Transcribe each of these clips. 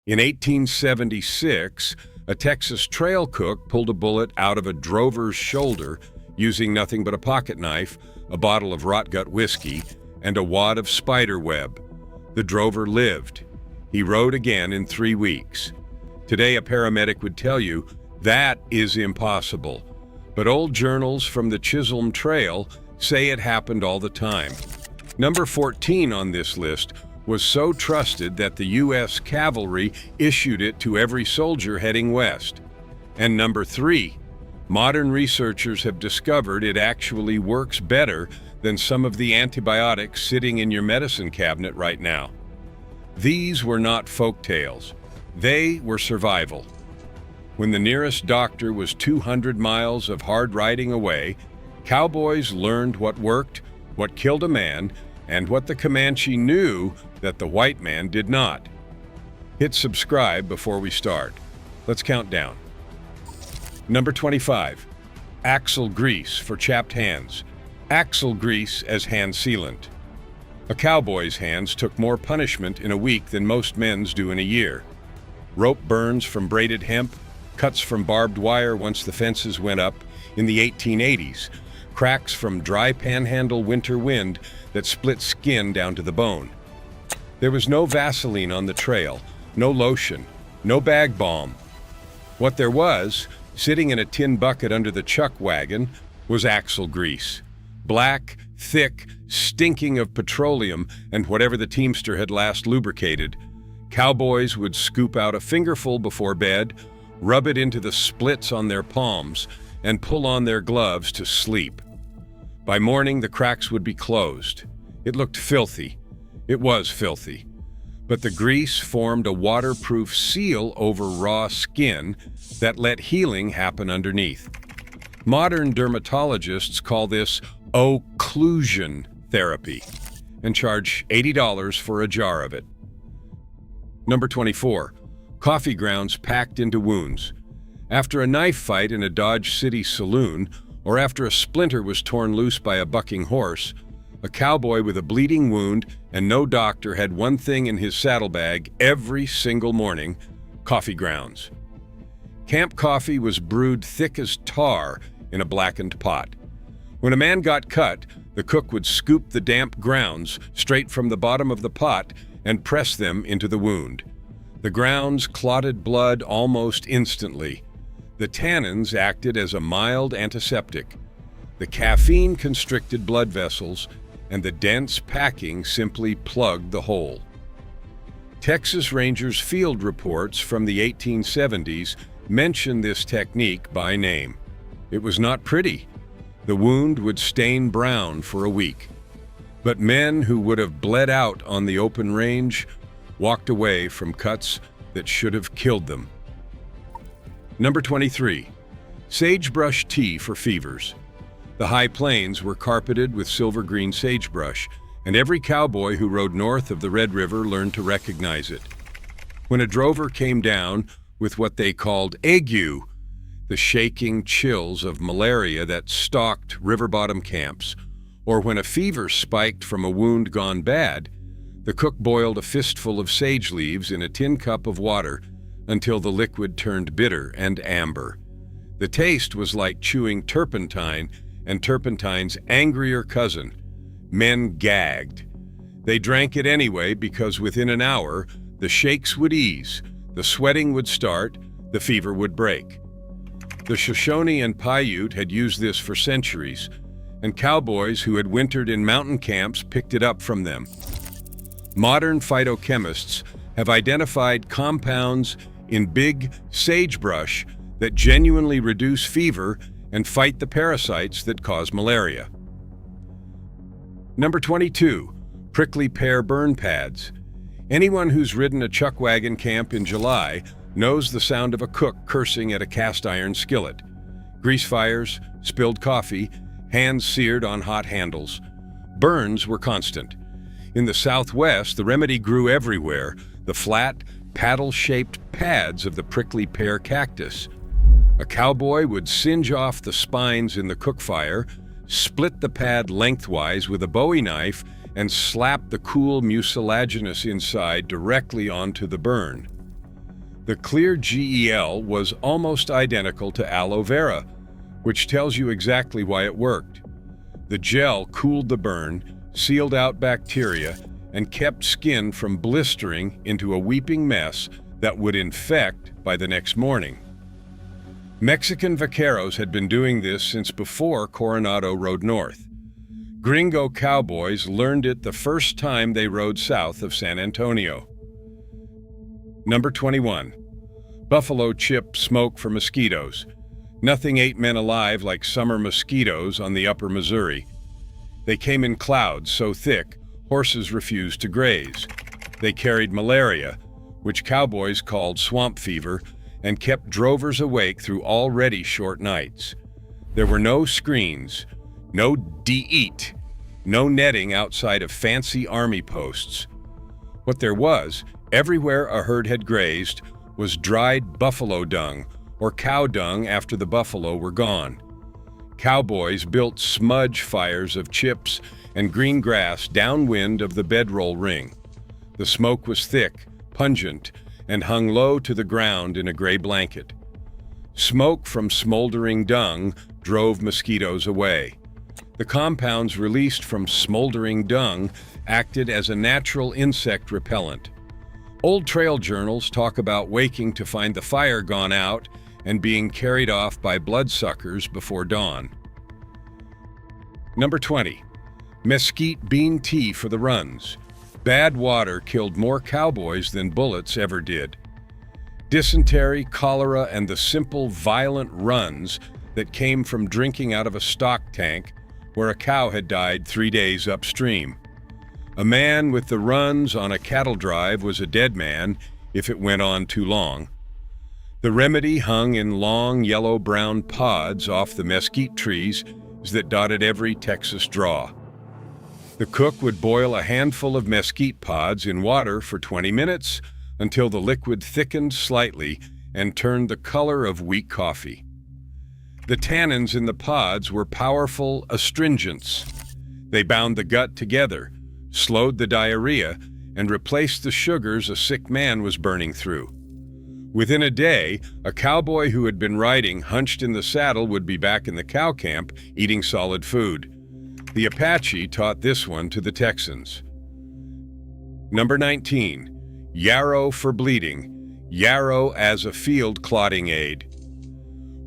In 1876, a Texas trail cook pulled a bullet out of a drover's shoulder using nothing but a pocket knife, a bottle of rot-gut whiskey, and a wad of spider web. The drover lived. He rode again in 3 weeks. Today, a paramedic would tell you that is impossible. But old journals from the Chisholm Trail say it happened all the time. Number 14 on this list was so trusted that the U.S. cavalry issued it to every soldier heading west. And number 3, modern researchers have discovered it actually works better than some of the antibiotics sitting in your medicine cabinet right now. These were not folk tales. They were survival. When the nearest doctor was 200 miles of hard riding away, cowboys learned what worked, what killed a man, and what the Comanche knew that the white man did not. Hit subscribe before we start. Let's count down. Number 25. Axle grease for chapped hands. Axle grease as hand sealant. A cowboy's hands took more punishment in a week than most men's do in a year. Rope burns from braided hemp, cuts from barbed wire once the fences went up in the 1880s, cracks from dry panhandle winter wind that split skin down to the bone. There was no Vaseline on the trail, no lotion, no bag balm. What there was, sitting in a tin bucket under the chuck wagon, was axle grease. Black, thick, stinking of petroleum and whatever the teamster had last lubricated. Cowboys would scoop out a fingerful before bed, rub it into the splits on their palms, and pull on their gloves to sleep. By morning, the cracks would be closed. It looked filthy. It was filthy. But the grease formed a waterproof seal over raw skin that let healing happen underneath. Modern dermatologists call this occlusion therapy and charge $80 for a jar of it. Number 24. Coffee grounds packed into wounds. After a knife fight in a Dodge City saloon, or after a splinter was torn loose by a bucking horse, a cowboy with a bleeding wound and no doctor had one thing in his saddlebag every single morning: coffee grounds. Camp coffee was brewed thick as tar in a blackened pot. When a man got cut, the cook would scoop the damp grounds straight from the bottom of the pot and press them into the wound. The grounds clotted blood almost instantly. The tannins acted as a mild antiseptic. The caffeine constricted blood vessels, and the dense packing simply plugged the hole. Texas Rangers field reports from the 1870s mention this technique by name. It was not pretty. The wound would stain brown for a week. But men who would have bled out on the open range walked away from cuts that should have killed them. Number 23. Sagebrush tea for fevers. The high plains were carpeted with silver green sagebrush, and every cowboy who rode north of the Red River learned to recognize it. When a drover came down with what they called ague, the shaking chills of malaria that stalked river bottom camps, or when a fever spiked from a wound gone bad, the cook boiled a fistful of sage leaves in a tin cup of water until the liquid turned bitter and amber. The taste was like chewing turpentine and turpentine's angrier cousin. Men gagged. They drank it anyway because within an hour, the shakes would ease, the sweating would start, the fever would break. The Shoshone and Paiute had used this for centuries, and cowboys who had wintered in mountain camps picked it up from them. Modern phytochemists have identified compounds in big sagebrush that genuinely reduce fever and fight the parasites that cause malaria. Number 22. Prickly pear burn pads. Anyone who's ridden a chuck wagon camp in July knows the sound of a cook cursing at a cast iron skillet. Grease fires, spilled coffee, hands seared on hot handles. Burns were constant. In the Southwest, the remedy grew everywhere, the flat, paddle-shaped pads of the prickly pear cactus. A cowboy would singe off the spines in the cook fire, split the pad lengthwise with a Bowie knife, and slap the cool mucilaginous inside directly onto the burn. The clear gel was almost identical to aloe vera, which tells you exactly why it worked. The gel cooled the burn, sealed out bacteria, and kept skin from blistering into a weeping mess that would infect by the next morning. Mexican vaqueros had been doing this since before Coronado rode north. Gringo cowboys learned it the first time they rode south of San Antonio. Number 21. Buffalo chip smoke for mosquitoes. Nothing ate men alive like summer mosquitoes on the upper Missouri. They came in clouds so thick, horses refused to graze. They carried malaria, which cowboys called swamp fever, and kept drovers awake through already short nights. There were no screens, no de-eat, no netting outside of fancy army posts. What there was, everywhere a herd had grazed, was dried buffalo dung or cow dung after the buffalo were gone. Cowboys built smudge fires of chips and green grass downwind of the bedroll ring. The smoke was thick, pungent, and hung low to the ground in a gray blanket. Smoke from smoldering dung drove mosquitoes away. The compounds released from smoldering dung acted as a natural insect repellent. Old trail journals talk about waking to find the fire gone out and being carried off by bloodsuckers before dawn. Number 20. Mesquite bean tea for the runs. Bad water killed more cowboys than bullets ever did. Dysentery, cholera, and the simple, violent runs that came from drinking out of a stock tank where a cow had died 3 days upstream. A man with the runs on a cattle drive was a dead man if it went on too long. The remedy hung in long yellow-brown pods off the mesquite trees that dotted every Texas draw. The cook would boil a handful of mesquite pods in water for 20 minutes until the liquid thickened slightly and turned the color of weak coffee. The tannins in the pods were powerful astringents. They bound the gut together, slowed the diarrhea, and replaced the sugars a sick man was burning through. Within a day, a cowboy who had been riding hunched in the saddle would be back in the cow camp eating solid food. The Apache taught this one to the Texans. Number 19. Yarrow for bleeding. Yarrow as a field clotting aid.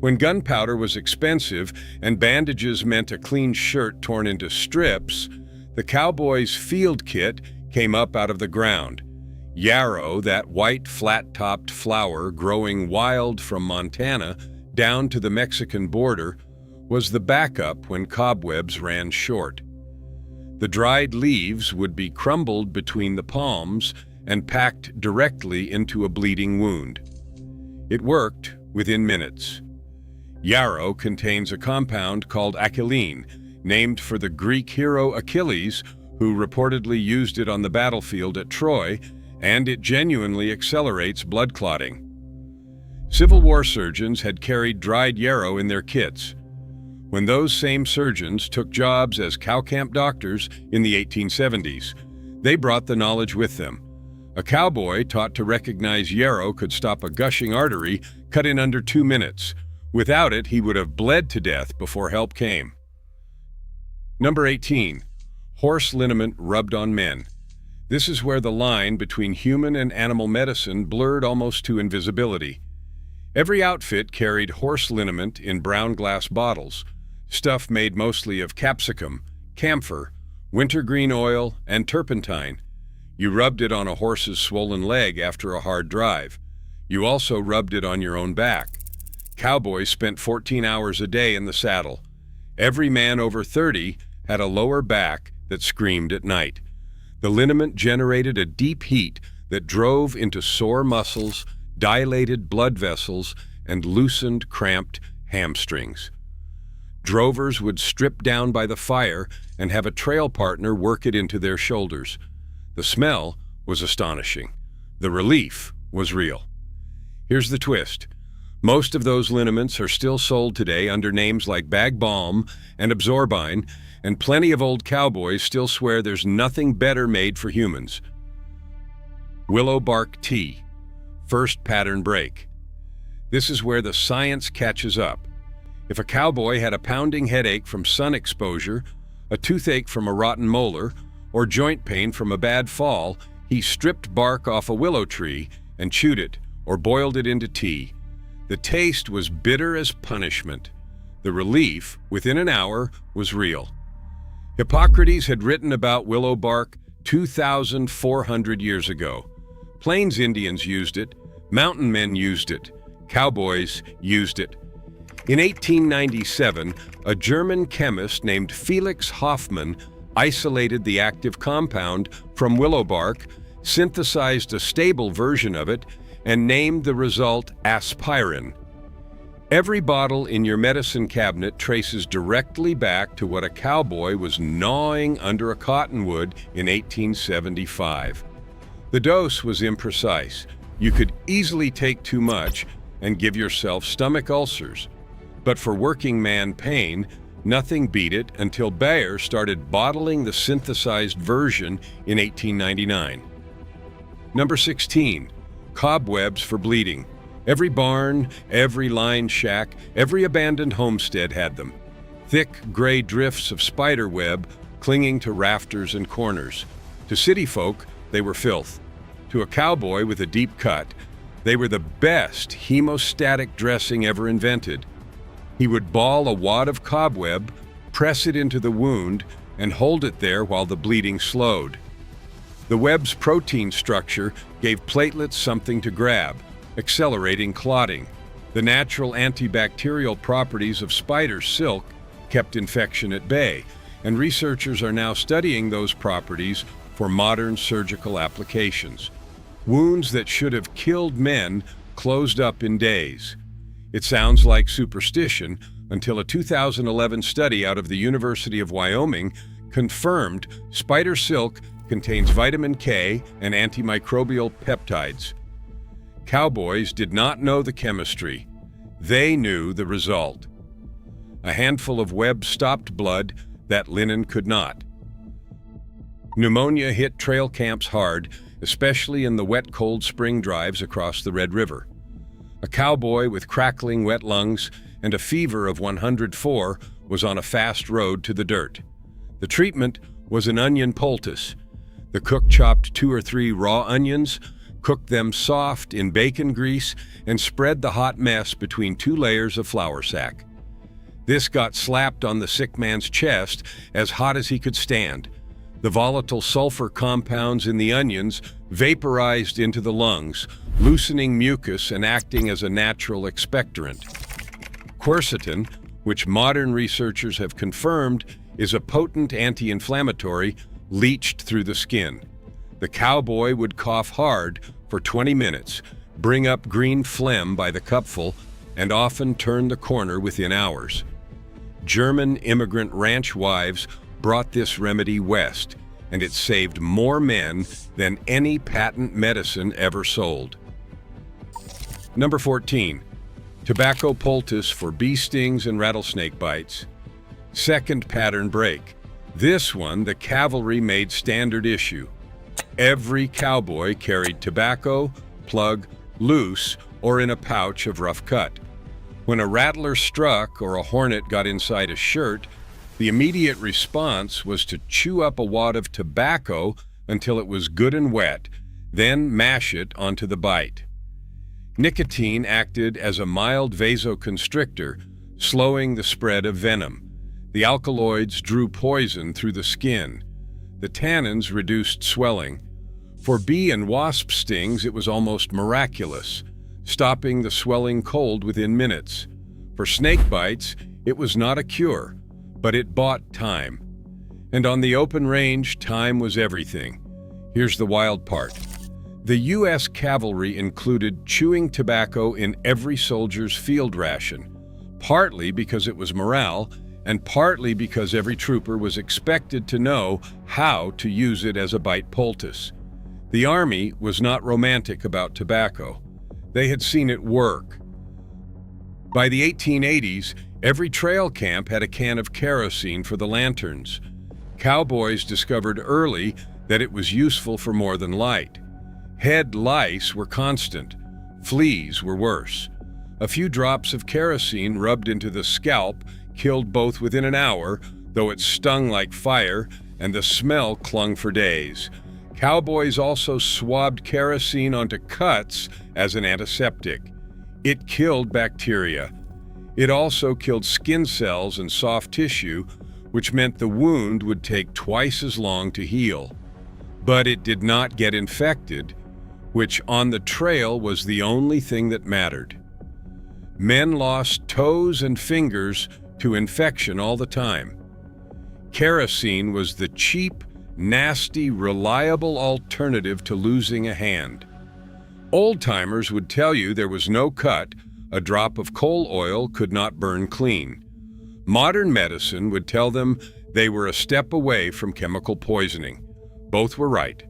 When gunpowder was expensive and bandages meant a clean shirt torn into strips, the cowboy's field kit came up out of the ground. Yarrow, that white flat-topped flower growing wild from Montana down to the Mexican border, was the backup when cobwebs ran short. The dried leaves would be crumbled between the palms and packed directly into a bleeding wound. It worked within minutes. Yarrow contains a compound called achilline, named for the Greek hero Achilles, who reportedly used it on the battlefield at Troy, and it genuinely accelerates blood clotting. Civil War surgeons had carried dried yarrow in their kits. When those same surgeons took jobs as cow camp doctors in the 1870s, they brought the knowledge with them. A cowboy taught to recognize yarrow could stop a gushing artery cut in under 2 minutes. Without it, he would have bled to death before help came. Number 18. Horse liniment rubbed on men. This is where the line between human and animal medicine blurred almost to invisibility. Every outfit carried horse liniment in brown glass bottles, stuff made mostly of capsicum, camphor, wintergreen oil, and turpentine. You rubbed it on a horse's swollen leg after a hard drive. You also rubbed it on your own back. Cowboys spent 14 hours a day in the saddle. Every man over 30 had a lower back that screamed at night. The liniment generated a deep heat that drove into sore muscles, dilated blood vessels, and loosened, cramped hamstrings. Drovers would strip down by the fire and have a trail partner work it into their shoulders. The smell was astonishing. The relief was real. Here's the twist. Most of those liniments are still sold today under names like Bag Balm and Absorbine, and plenty of old cowboys still swear there's nothing better made for humans. Willow bark tea. First pattern break. This is where the science catches up. If a cowboy had a pounding headache from sun exposure, a toothache from a rotten molar, or joint pain from a bad fall, he stripped bark off a willow tree and chewed it or boiled it into tea. The taste was bitter as punishment. The relief, within an hour, was real. Hippocrates had written about willow bark 2,400 years ago. Plains Indians used it, mountain men used it, cowboys used it. In 1897, a German chemist named Felix Hoffmann isolated the active compound from willow bark, synthesized a stable version of it, and named the result aspirin. Every bottle in your medicine cabinet traces directly back to what a cowboy was gnawing under a cottonwood in 1875. The dose was imprecise. You could easily take too much and give yourself stomach ulcers. But for working man pain, nothing beat it until Bayer started bottling the synthesized version in 1899. Number 16, cobwebs for bleeding. Every barn, every lined shack, every abandoned homestead had them. Thick gray drifts of spider web clinging to rafters and corners. To city folk, they were filth. To a cowboy with a deep cut, they were the best hemostatic dressing ever invented. He would ball a wad of cobweb, press it into the wound, and hold it there while the bleeding slowed. The web's protein structure gave platelets something to grab, accelerating clotting. The natural antibacterial properties of spider silk kept infection at bay, and researchers are now studying those properties for modern surgical applications. Wounds that should have killed men closed up in days. It sounds like superstition until a 2011 study out of the University of Wyoming confirmed spider silk contains vitamin K and antimicrobial peptides. Cowboys did not know the chemistry. They knew the result. A handful of web stopped blood that linen could not. Pneumonia hit trail camps hard, especially in the wet, cold spring drives across the Red River. A cowboy with crackling wet lungs and a fever of 104 was on a fast road to the dirt. The treatment was an onion poultice. The cook chopped 2 or 3 raw onions, cooked them soft in bacon grease, and spread the hot mess between 2 layers of flour sack. This got slapped on the sick man's chest as hot as he could stand. The volatile sulfur compounds in the onions vaporized into the lungs, loosening mucus and acting as a natural expectorant. Quercetin, which modern researchers have confirmed is a potent anti-inflammatory, leached through the skin. The cowboy would cough hard for 20 minutes, bring up green phlegm by the cupful, and often turn the corner within hours. German immigrant ranch wives brought this remedy west, and it saved more men than any patent medicine ever sold. Number 14, tobacco poultice for bee stings and rattlesnake bites. Second pattern break. This one the cavalry made standard issue. Every cowboy carried tobacco, plug, loose, or in a pouch of rough cut. When a rattler struck or a hornet got inside a shirt, the immediate response was to chew up a wad of tobacco until it was good and wet, then mash it onto the bite. Nicotine acted as a mild vasoconstrictor, slowing the spread of venom. The alkaloids drew poison through the skin. The tannins reduced swelling. For bee and wasp stings, it was almost miraculous, stopping the swelling cold within minutes. For snake bites, it was not a cure, but it bought time. And on the open range, time was everything. Here's the wild part. The U.S. cavalry included chewing tobacco in every soldier's field ration, partly because it was morale, and partly because every trooper was expected to know how to use it as a bite poultice. The Army was not romantic about tobacco. They had seen it work. By the 1880s, every trail camp had a can of kerosene for the lanterns. Cowboys discovered early that it was useful for more than light. Head lice were constant. Fleas were worse. A few drops of kerosene rubbed into the scalp killed both within an hour, though it stung like fire and the smell clung for days. Cowboys also swabbed kerosene onto cuts as an antiseptic. It killed bacteria. It also killed skin cells and soft tissue, which meant the wound would take twice as long to heal. But it did not get infected, which on the trail was the only thing that mattered. Men lost toes and fingers to infection all the time. Kerosene was the cheap, nasty, reliable alternative to losing a hand. Old-timers would tell you there was no cut, a drop of coal oil could not burn clean. Modern medicine would tell them they were a step away from chemical poisoning. Both were right.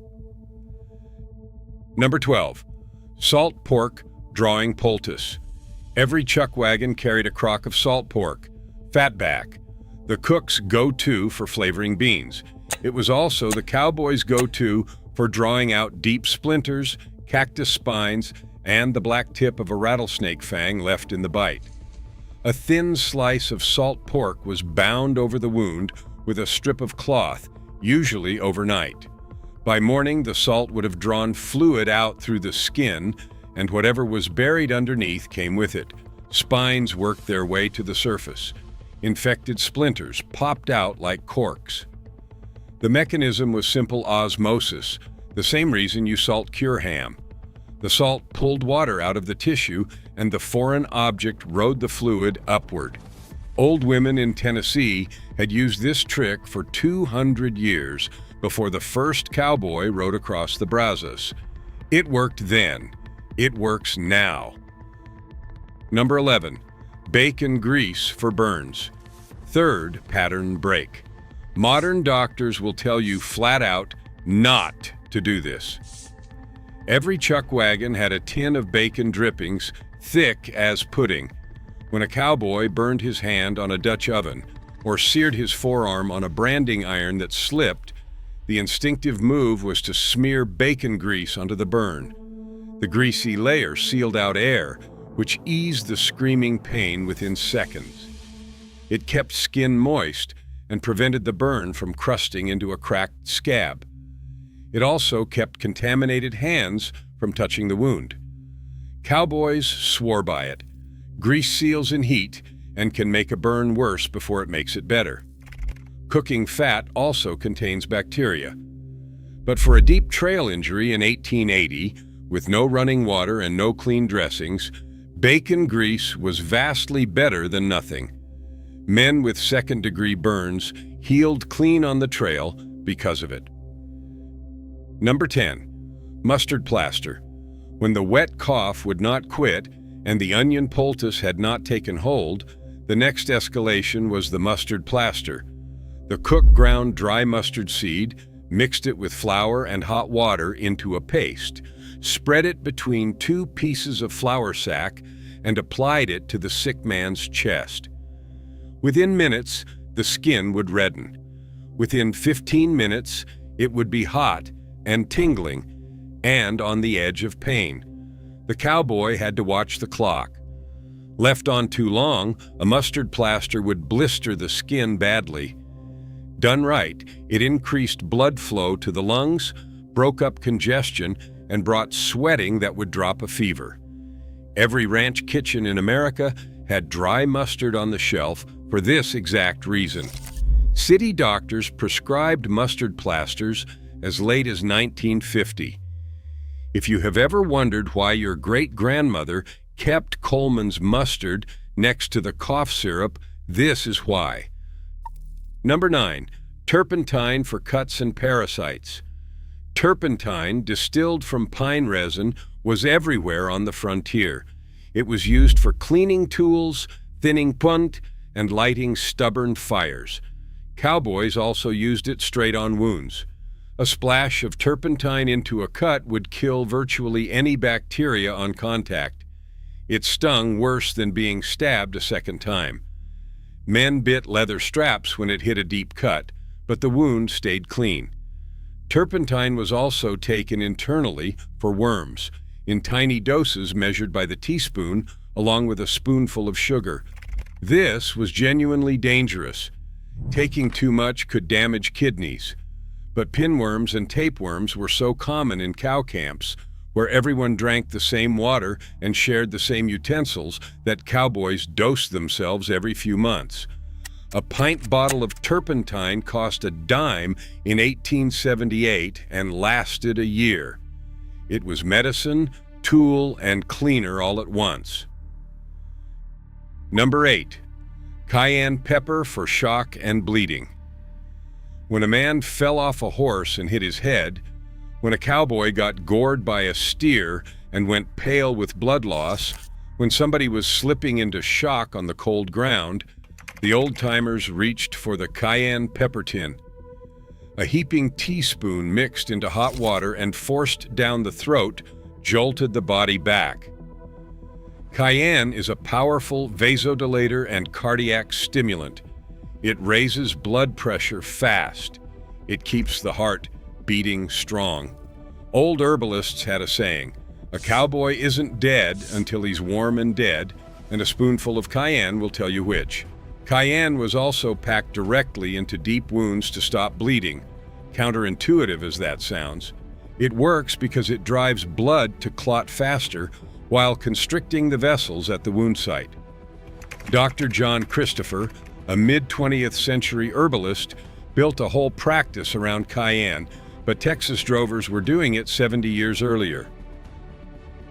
Number 12. Salt pork drawing poultice. Every chuck wagon carried a crock of salt pork, fatback, the cook's go-to for flavoring beans. It was also the cowboy's go-to for drawing out deep splinters, cactus spines, and the black tip of a rattlesnake fang left in the bite. A thin slice of salt pork was bound over the wound with a strip of cloth, usually overnight. By morning, the salt would have drawn fluid out through the skin, and whatever was buried underneath came with it. Spines worked their way to the surface. Infected splinters popped out like corks. The mechanism was simple osmosis, the same reason you salt cure ham. The salt pulled water out of the tissue, and the foreign object rode the fluid upward. Old women in Tennessee had used this trick for 200 years before the first cowboy rode across the Brazos. It worked then. It works now. Number 11. Bacon grease for burns. Third pattern break. Modern doctors will tell you flat out not to do this. Every chuck wagon had a tin of bacon drippings, thick as pudding. When a cowboy burned his hand on a Dutch oven or seared his forearm on a branding iron that slipped, the instinctive move was to smear bacon grease onto the burn. The greasy layer sealed out air, which eased the screaming pain within seconds. It kept skin moist and prevented the burn from crusting into a cracked scab. It also kept contaminated hands from touching the wound. Cowboys swore by it. Grease seals in heat and can make a burn worse before it makes it better. Cooking fat also contains bacteria. But for a deep trail injury in 1880, with no running water and no clean dressings, bacon grease was vastly better than nothing. Men with second-degree burns healed clean on the trail because of it. Number 10. Mustard plaster. When the wet cough would not quit and the onion poultice had not taken hold, the next escalation was the mustard plaster. The cook ground dry mustard seed, mixed it with flour and hot water into a paste, spread it between two pieces of flour sack, and applied it to the sick man's chest. Within minutes, the skin would redden. Within 15 minutes, it would be hot and tingling and on the edge of pain. The cowboy had to watch the clock. Left on too long, a mustard plaster would blister the skin badly. Done right, it increased blood flow to the lungs, broke up congestion, and brought sweating that would drop a fever. Every ranch kitchen in America had dry mustard on the shelf for this exact reason. City doctors prescribed mustard plasters as late as 1950. If you have ever wondered why your great-grandmother kept Coleman's mustard next to the cough syrup, this is why. Number 9. Turpentine for cuts and parasites. Turpentine, distilled from pine resin, was everywhere on the frontier. It was used for cleaning tools, thinning punt, and lighting stubborn fires. Cowboys also used it straight on wounds. A splash of turpentine into a cut would kill virtually any bacteria on contact. It stung worse than being stabbed a second time. Men bit leather straps when it hit a deep cut, but the wound stayed clean. Turpentine was also taken internally for worms. in tiny doses measured by the teaspoon, along with a spoonful of sugar. This was genuinely dangerous. Taking too much could damage kidneys. But pinworms and tapeworms were so common in cow camps, where everyone drank the same water and shared the same utensils, that cowboys dosed themselves every few months. A pint bottle of turpentine cost a dime in 1878 and lasted a year. It was medicine, tool, and cleaner all at once. Number 8. Cayenne pepper for shock and bleeding. When a man fell off a horse and hit his head, when a cowboy got gored by a steer and went pale with blood loss, when somebody was slipping into shock on the cold ground, the old-timers reached for the cayenne pepper tin. A heaping teaspoon mixed into hot water and forced down the throat jolted the body back. Cayenne is a powerful vasodilator and cardiac stimulant. It raises blood pressure fast. It keeps the heart beating strong. Old herbalists had a saying, "A cowboy isn't dead until he's warm and dead, and a spoonful of cayenne will tell you which." Cayenne was also packed directly into deep wounds to stop bleeding. Counterintuitive as that sounds, it works because it drives blood to clot faster while constricting the vessels at the wound site. Dr. John Christopher, a mid-20th century herbalist, built a whole practice around cayenne, but Texas drovers were doing it 70 years earlier.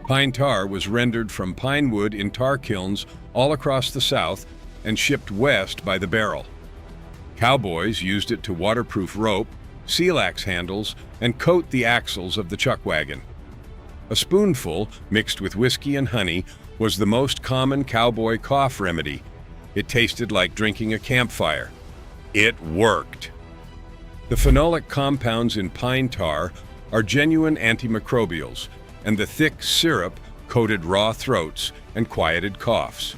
Pine tar was rendered from pine wood in tar kilns all across the South and shipped west by the barrel. Cowboys used it to waterproof rope, seal axe handles, and coat the axles of the chuck wagon. A spoonful, mixed with whiskey and honey, was the most common cowboy cough remedy. It tasted like drinking a campfire. It worked. The phenolic compounds in pine tar are genuine antimicrobials, and the thick syrup coated raw throats and quieted coughs.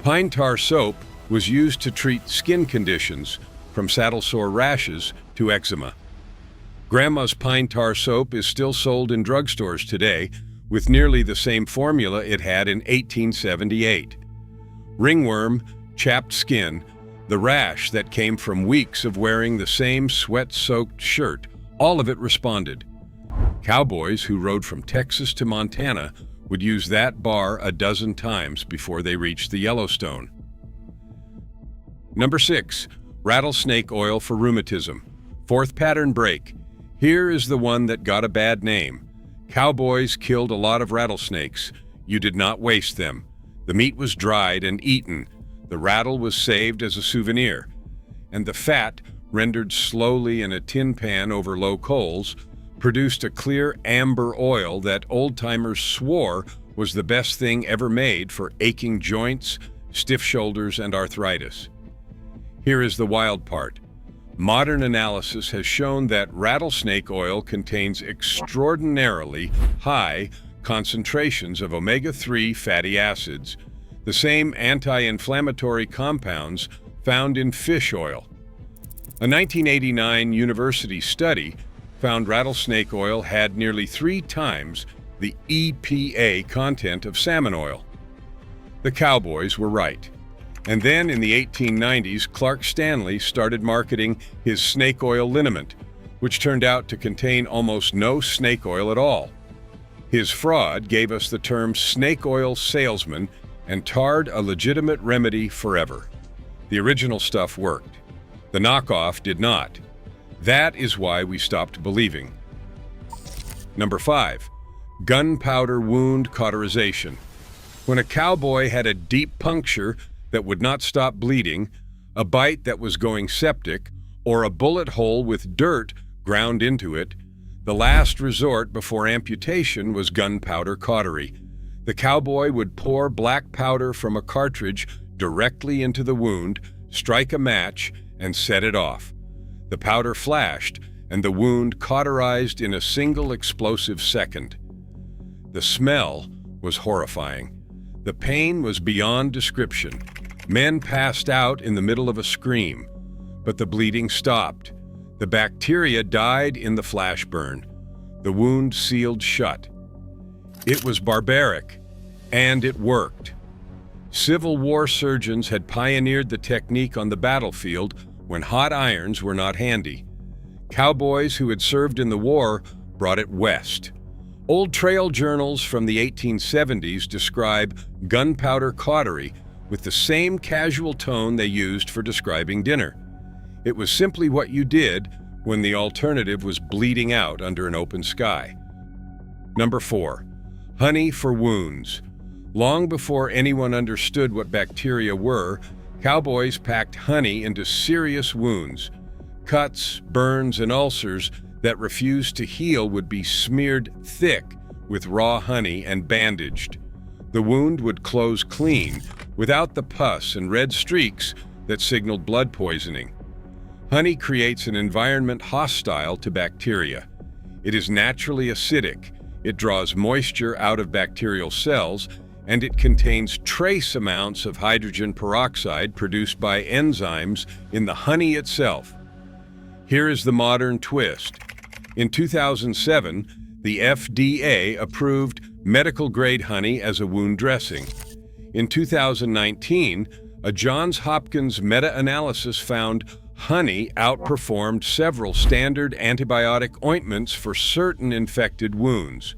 Pine tar soap was used to treat skin conditions, from saddle sore rashes to eczema. Grandma's pine tar soap is still sold in drugstores today, with nearly the same formula it had in 1878. Ringworm, chapped skin, the rash that came from weeks of wearing the same sweat-soaked shirt, all of it responded. Cowboys who rode from Texas to Montana would use that bar a dozen times before they reached the Yellowstone. Number 6. Rattlesnake oil for rheumatism. Fourth pattern break. Here is the one that got a bad name. Cowboys killed a lot of rattlesnakes. You did not waste them. The meat was dried and eaten. The rattle was saved as a souvenir. And the fat, rendered slowly in a tin pan over low coals, produced a clear amber oil that old-timers swore was the best thing ever made for aching joints, stiff shoulders, and arthritis. Here is the wild part. Modern analysis has shown that rattlesnake oil contains extraordinarily high concentrations of omega-3 fatty acids, the same anti-inflammatory compounds found in fish oil. A 1989 university study found rattlesnake oil had nearly 3 times the EPA content of salmon oil. The cowboys were right. And then in the 1890s, Clark Stanley started marketing his snake oil liniment, which turned out to contain almost no snake oil at all. His fraud gave us the term snake oil salesman and tarred a legitimate remedy forever. The original stuff worked. The knockoff did not. That is why we stopped believing. Number 5. Gunpowder wound cauterization. When a cowboy had a deep puncture that would not stop bleeding, a bite that was going septic, or a bullet hole with dirt ground into it, the last resort before amputation was gunpowder cautery. The cowboy would pour black powder from a cartridge directly into the wound, strike a match, and set it off. The powder flashed, and the wound cauterized in a single explosive second. The smell was horrifying. The pain was beyond description. Men passed out in the middle of a scream, but the bleeding stopped. The bacteria died in the flash burn. The wound sealed shut. It was barbaric, and it worked. Civil War surgeons had pioneered the technique on the battlefield when hot irons were not handy. Cowboys who had served in the war brought it west. Old trail journals from the 1870s describe gunpowder cautery with the same casual tone they used for describing dinner. It was simply what you did when the alternative was bleeding out under an open sky. Number 4. Honey for wounds. Long before anyone understood what bacteria were, cowboys packed honey into serious wounds. Cuts, burns, and ulcers that refused to heal would be smeared thick with raw honey and bandaged. The wound would close clean, without the pus and red streaks that signaled blood poisoning. Honey creates an environment hostile to bacteria. It is naturally acidic, it draws moisture out of bacterial cells, and it contains trace amounts of hydrogen peroxide produced by enzymes in the honey itself. Here is the modern twist. In 2007, the FDA approved medical-grade honey as a wound dressing. In 2019, a Johns Hopkins meta-analysis found honey outperformed several standard antibiotic ointments for certain infected wounds.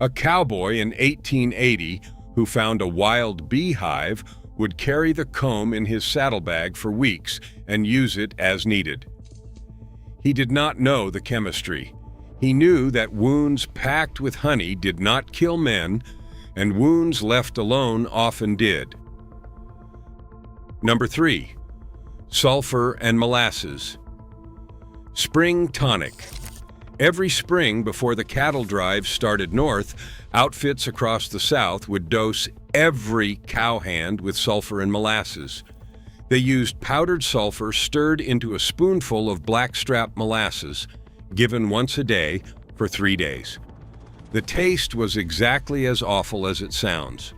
A cowboy in 1880 who found a wild beehive would carry the comb in his saddlebag for weeks and use it as needed. He did not know the chemistry. He knew that wounds packed with honey did not kill men, and wounds left alone often did. Number 3. Sulfur and molasses. Spring tonic. Every spring before the cattle drive started north, outfits across the South would dose every cowhand with sulfur and molasses. They used powdered sulfur stirred into a spoonful of blackstrap molasses, given once a day for 3 days. The taste was exactly as awful as it sounds.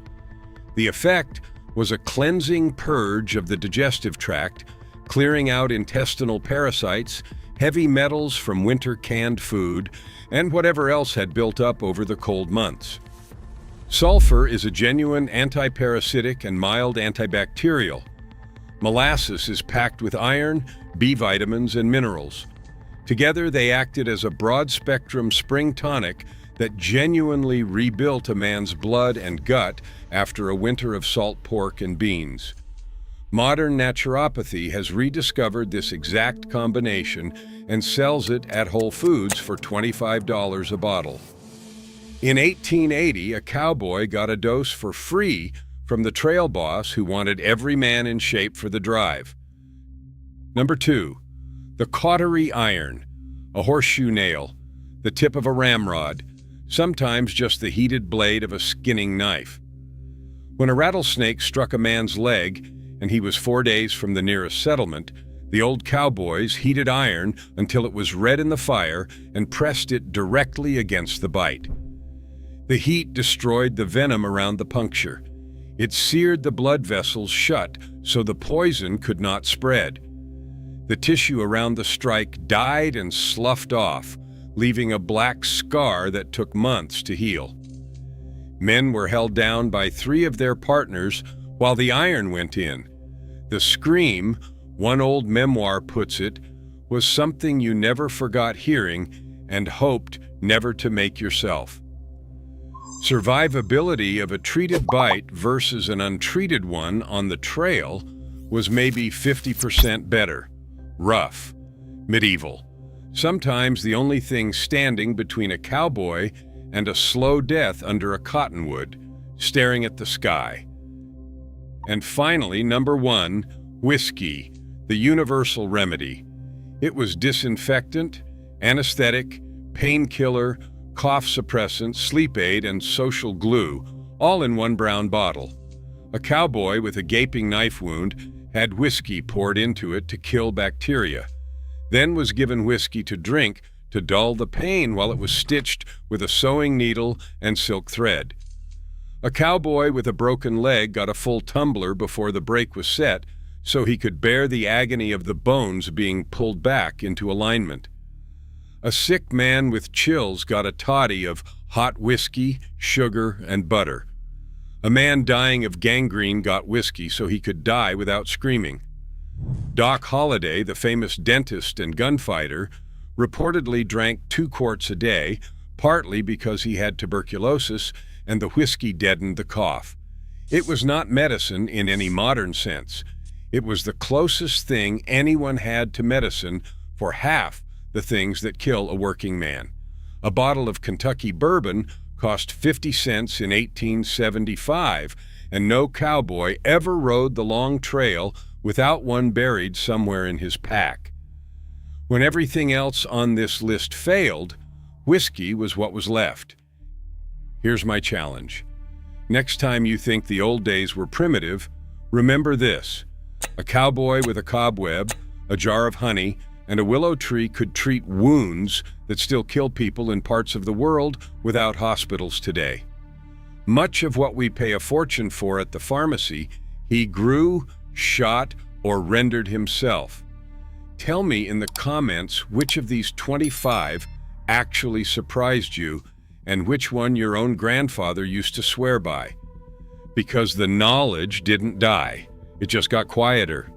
The effect was a cleansing purge of the digestive tract, clearing out intestinal parasites, heavy metals from winter canned food, and whatever else had built up over the cold months. Sulfur is a genuine antiparasitic and mild antibacterial. Molasses is packed with iron, B vitamins, and minerals. Together, they acted as a broad-spectrum spring tonic that genuinely rebuilt a man's blood and gut after a winter of salt pork and beans. Modern naturopathy has rediscovered this exact combination and sells it at Whole Foods for $25 a bottle. In 1880, a cowboy got a dose for free from the trail boss who wanted every man in shape for the drive. Number 2. The cautery iron, a horseshoe nail, the tip of a ramrod, sometimes just the heated blade of a skinning knife. When a rattlesnake struck a man's leg and he was 4 days from the nearest settlement, the old cowboys heated iron until it was red in the fire and pressed it directly against the bite. The heat destroyed the venom around the puncture. It seared the blood vessels shut so the poison could not spread. The tissue around the strike died and sloughed off, leaving a black scar that took months to heal. Men were held down by 3 of their partners while the iron went in. The scream, one old memoir puts it, was something you never forgot hearing and hoped never to make yourself. Survivability of a treated bite versus an untreated one on the trail was maybe 50% better. Rough. Medieval. Sometimes the only thing standing between a cowboy and a slow death under a cottonwood, staring at the sky. And finally, number 1, whiskey, the universal remedy. It was disinfectant, anesthetic, painkiller, cough suppressant, sleep aid, and social glue, all in one brown bottle. A cowboy with a gaping knife wound had whiskey poured into it to kill bacteria, then was given whiskey to drink to dull the pain while it was stitched with a sewing needle and silk thread. A cowboy with a broken leg got a full tumbler before the break was set so he could bear the agony of the bones being pulled back into alignment. A sick man with chills got a toddy of hot whiskey, sugar, and butter. A man dying of gangrene got whiskey so he could die without screaming. Doc Holliday, the famous dentist and gunfighter, reportedly drank 2 quarts a day, partly because he had tuberculosis and the whiskey deadened the cough. It was not medicine in any modern sense. It was the closest thing anyone had to medicine for half the things that kill a working man. A bottle of Kentucky bourbon cost 50 cents in 1875, and no cowboy ever rode the long trail without one buried somewhere in his pack. When everything else on this list failed, whiskey was what was left. Here's my challenge. Next time you think the old days were primitive, remember this. A cowboy with a cobweb, a jar of honey, and a willow tree could treat wounds that still kill people in parts of the world without hospitals today. Much of what we pay a fortune for at the pharmacy, he grew, shot, or rendered himself. Tell me in the comments which of these 25 actually surprised you and which one your own grandfather used to swear by. Because the knowledge didn't die, it just got quieter.